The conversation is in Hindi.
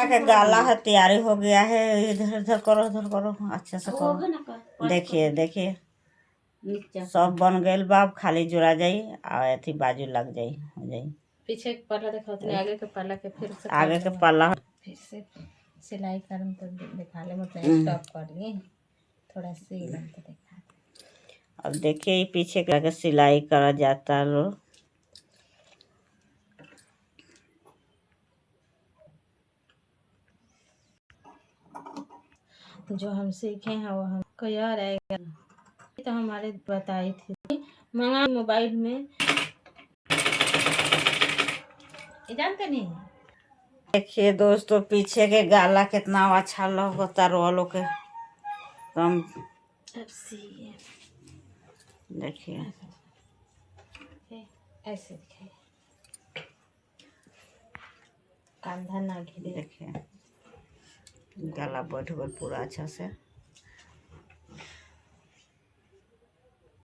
के गाला है, तैयारी हो गया है। इधर इधर करो, इधर करो, अच्छे से करो। देखिए देखिए सब बन गए बाब, खाली जुड़ा जाई और अथी बाजू लग जाई, हो जाई। पीछे के पल्ला देखो, आगे के पल्ला के फिर से आगे के पल्ला फिर से सिलाई करम तो दिखा ले, मतलब स्टॉप कर लिए थोड़ा सिलम तो दिखा। अब देखिए पीछे का सिलाई करा जाता लो। जो हम सीखे हैं वो हमको याद आएगा। तो हमारे बताई थी मंगा मोबाइल में, जानते नहीं। देखिए दोस्तों पीछे के गाला कितना अच्छा लगता रोलो के कम। देखिए ऐसे दिखाइए, कंधा ना घिरे। देखिए गला बैठ गल पूरा अच्छा से।